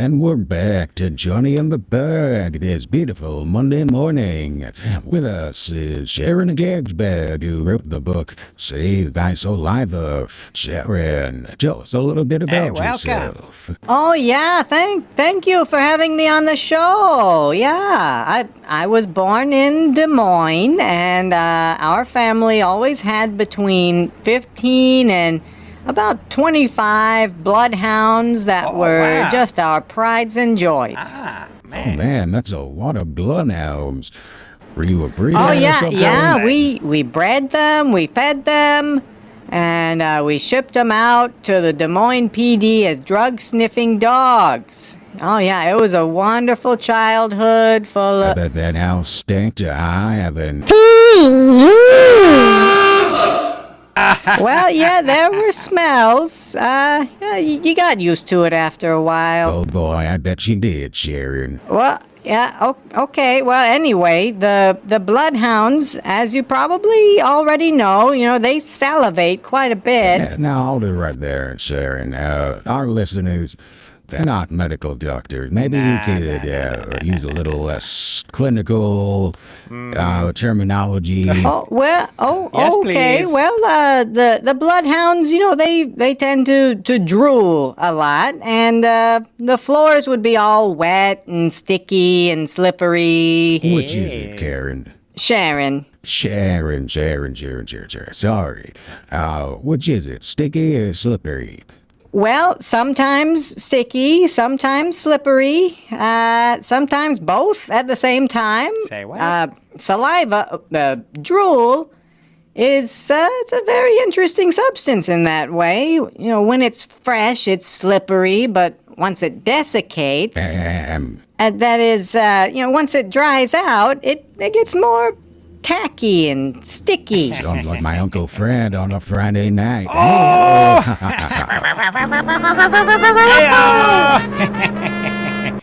And we're back to Jonny and the Berg this beautiful Monday morning. With us is Sharon Berg, who wrote the book Saved by Saliva. Sharon, tell us a little bit about yourself. Oh yeah, thank you for having me on the show. Yeah, I was born in Des Moines, and our family always had between 15 and about 25 bloodhounds that were just our prides and joys. Man. Oh man, that's a lot of bloodhounds. Were you a breeder? Oh yeah. We bred them, we fed them, and we shipped them out to the Des Moines PD as drug-sniffing dogs. Oh yeah, it was a wonderful childhood full of... I bet that house stank to high heaven. Well, yeah, there were smells. Yeah, you got used to it after a while. Oh boy, I bet you did, Sharon. Well, yeah, okay. Well, anyway, the bloodhounds, as you probably already know, they salivate quite a bit. Now, hold it right there, Sharon. Our listeners, they're not medical doctors. Maybe you could use a little less clinical terminology. Yes, okay. Please. Well, the bloodhounds, they tend to drool a lot, and the floors would be all wet and sticky and slippery. Which is it, Karen? Sharon. Sharon. Sorry. Which is it, sticky or slippery? Well, sometimes sticky, sometimes slippery, sometimes both at the same time. Say what? Saliva, drool, it's a very interesting substance in that way. When it's fresh, it's slippery, but once it desiccates, that is, once it dries out, it gets more tacky and sticky. Sounds like my Uncle Fred on a Friday night.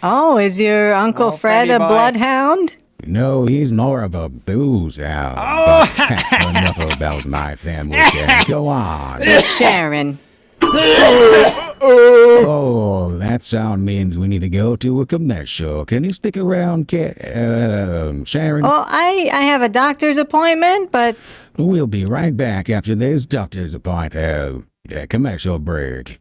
Oh, is your Uncle Fred a bloodhound? No, he's more of a booze hound. But enough about my family. Go on. Sharon. Oh, that sound means we need to go to a commercial. Can you stick around, Sharon? Oh, I have a doctor's appointment, but... We'll be right back after this doctor's appointment. Commercial break.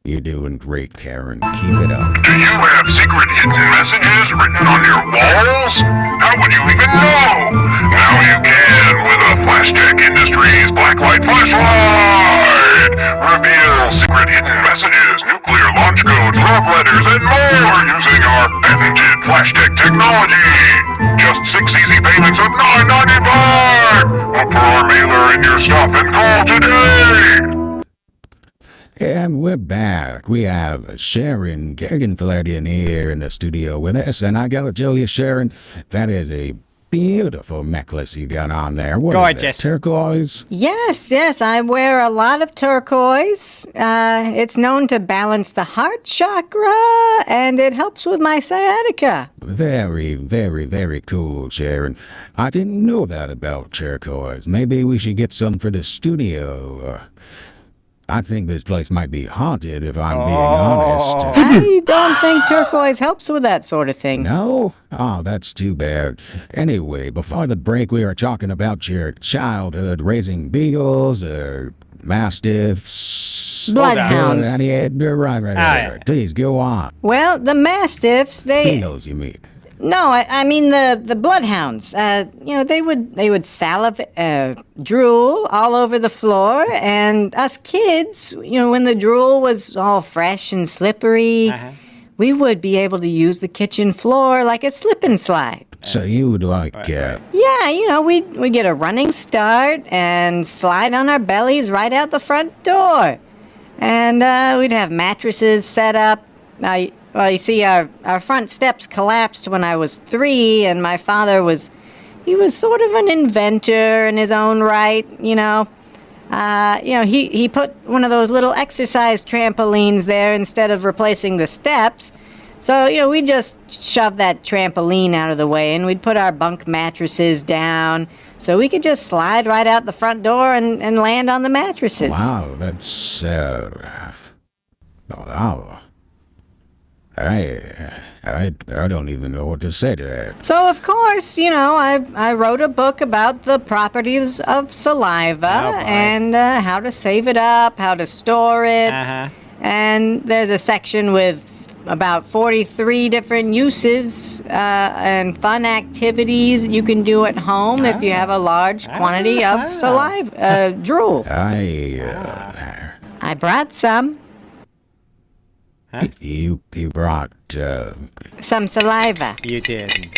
You're doing great, Karen. Keep it up. Do you have secret hidden messages written on your walls? How would you even know? Now you can with a Flashtech Industries Blacklight Flashlight! Reveal secret hidden messages, nuclear launch codes, love letters, and more using our patented Flashtech technology! Just 6 easy payments of $9.95! Look for our mailer in your stuff and call today! And we're back. We have Sharon in here in the studio with us. And I gotta tell you, Sharon, that is a beautiful necklace you got on there. What Gorgeous. Is that, turquoise? Yes, I wear a lot of turquoise. It's known to balance the heart chakra, and it helps with my sciatica. Very, very, very cool, Sharon. I didn't know that about turquoise. Maybe we should get some for the studio. I think this place might be haunted, if I'm being honest. I don't think turquoise helps with that sort of thing. No? Oh, that's too bad. Anyway, before the break, we were talking about your childhood raising beagles or mastiffs. Bloodhounds. Right. Please, go on. Well, the mastiffs, Beagles, you mean? No, I mean the bloodhounds. They would drool all over the floor, and us kids, when the drool was all fresh and slippery, we would be able to use the kitchen floor like a slip and slide. So you would like, Yeah, we'd get a running start and slide on our bellies right out the front door, and we'd have mattresses set up. Well, you see, our front steps collapsed when I was 3, and my father was sort of an inventor in his own right, He put one of those little exercise trampolines there instead of replacing the steps. So, we just shoved that trampoline out of the way, and we'd put our bunk mattresses down so we could just slide right out the front door and land on the mattresses. Wow, that's, wow. I don't even know what to say to that. So, of course, I wrote a book about the properties of saliva Oh, boy. and how to save it up, how to store it. Uh-huh. And there's a section with about 43 different uses and fun activities you can do at home if you have a large quantity of saliva, drool. I brought some. You brought, Some saliva. You did.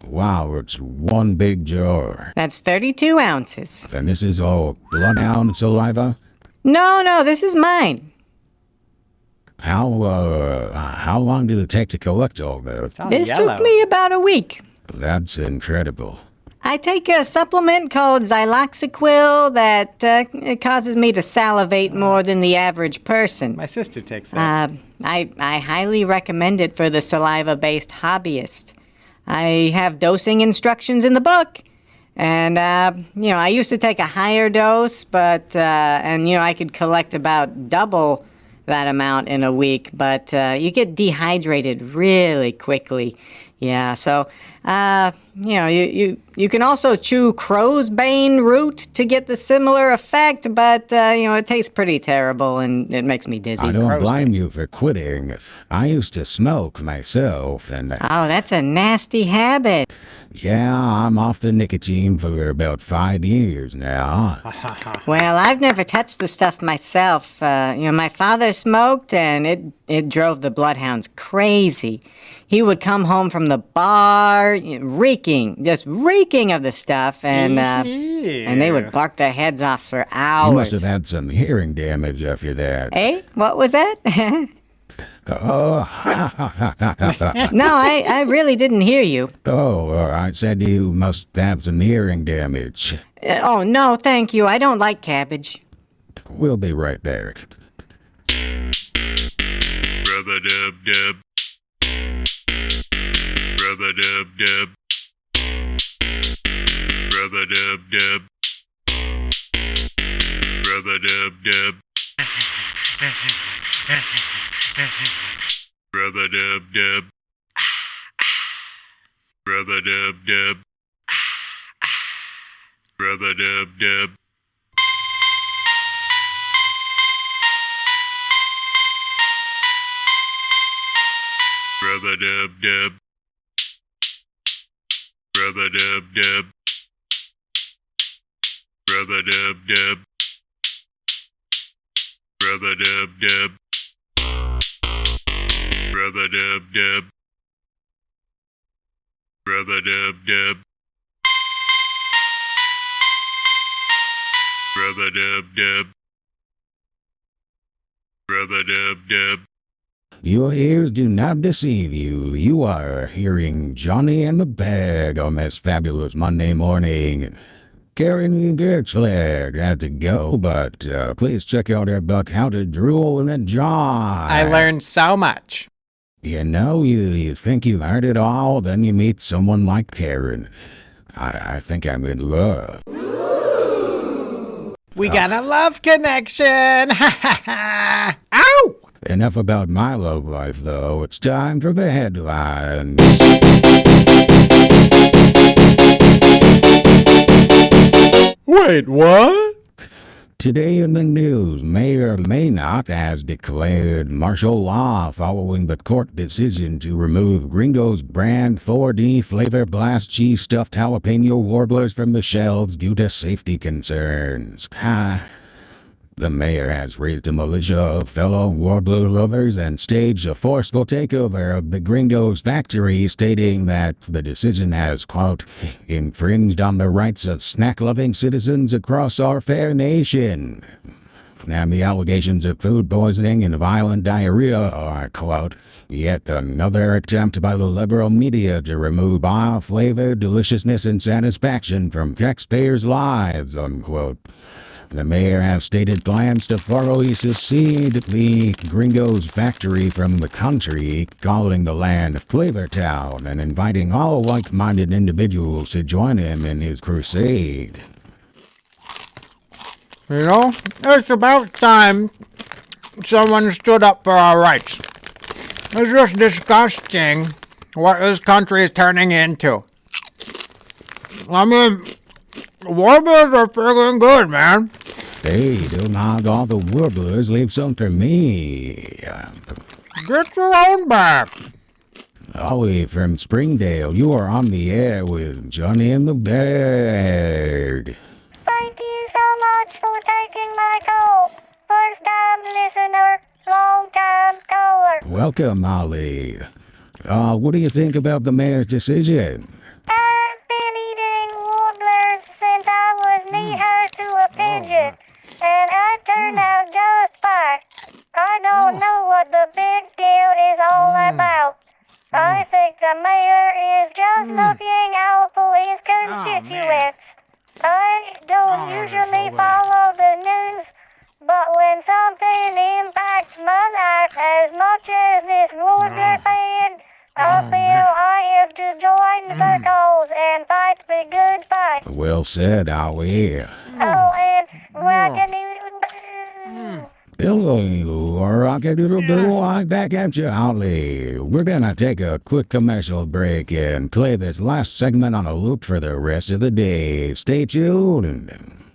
wow, it's one big jar. That's 32 ounces. And this is all bloodhound saliva? No, this is mine. How long did it take to collect all that? It's all This yellow. took me about a week. That's incredible. I take a supplement called Xyloxyquil that it causes me to salivate more than the average person. My sister takes it. I highly recommend it for the saliva-based hobbyist. I have dosing instructions in the book. And, I used to take a higher dose, but, I could collect about double that amount in a week, but you get dehydrated really quickly. Yeah, so, you can also chew crow's bane root to get the similar effect, but, it tastes pretty terrible and it makes me dizzy. I don't blame you for quitting. I used to smoke myself, and Oh, that's a nasty habit. yeah, I'm off the nicotine for about 5 years now. Well, I've never touched the stuff myself. My father smoked, and it drove the bloodhounds crazy. He would come home from the bar, just reeking of the stuff, and they would bark their heads off for You hours. must have had some hearing damage after that. Eh? What was that? Oh, No, I really didn't hear you. I said you must have some hearing damage. Oh, no, thank you. I don't like cabbage. We'll be right back. Rub-a-dub-dub. Rub-a-dub-dub. Rub-a-dub-dub. Rub-a-dub-dub. Rub-a-dub-dub. Rub-a-dub-dub. Rub-a-dub-dub. Rub-a-dub-dub. Rub-a-dub-dub. Rub-a-dub-dub. Rub-a-dub-dub. Rub-a-dub-dub. Rub-a-dub-dub. Rub-a-dub-dub. Rub-a-dub-dub. Your ears do not deceive you. You are hearing Jonny and the Berg on this fabulous Monday morning. Karen Gertzflag had to go, but please check out our book, How to Drool in a Jar. I learned so much. You think you've heard it all, then you meet someone like Karen. I think I'm in love. We got a love connection. Ha ha ha. Ow! Enough about my love life, though. It's time for the headlines. Wait, what? Today in the news, may or may not has declared martial law following the court decision to remove Gringo's brand 4D Flavor Blast cheese stuffed jalapeno warblers from the shelves due to safety concerns. The mayor has raised a militia of fellow warbler lovers and staged a forceful takeover of the Gringo's factory, stating that the decision has, quote, infringed on the rights of snack-loving citizens across our fair nation. And the allegations of food poisoning and violent diarrhea are, quote, yet another attempt by the liberal media to remove all flavor, deliciousness, and satisfaction from taxpayers' lives, unquote. The mayor has stated plans to thoroughly secede the Gringo's factory from the country, calling the land Flavor Town and inviting all like-minded individuals to join him in his crusade. It's about time someone stood up for our rights. It's just disgusting what this country is turning into. I mean, warblers are friggin' good, man. Hey, do not all the warblers leave some for me. Get your own back. Ollie from Springdale, you are on the air with Jonny and the Berg. Thank you so much for taking my call. First time listener, long time caller. Welcome, Ollie. What do you think about the mayor's decision? I've been eating warblers since I was knee-high to a pigeon, and I turned out just fine. I don't know what the big deal is all about. I think the mayor is just looking out for his constituents. I don't usually follow the news, but when something impacts my life as much as this warbler ban, I feel I have to join the cause and fight the good fight. Well said, Ollie. Oh, and rockin' Hello, rock-a-doodle-doo, I'm back at you, Ollie. We're gonna take a quick commercial break and play this last segment on a loop for the rest of the day. Stay tuned.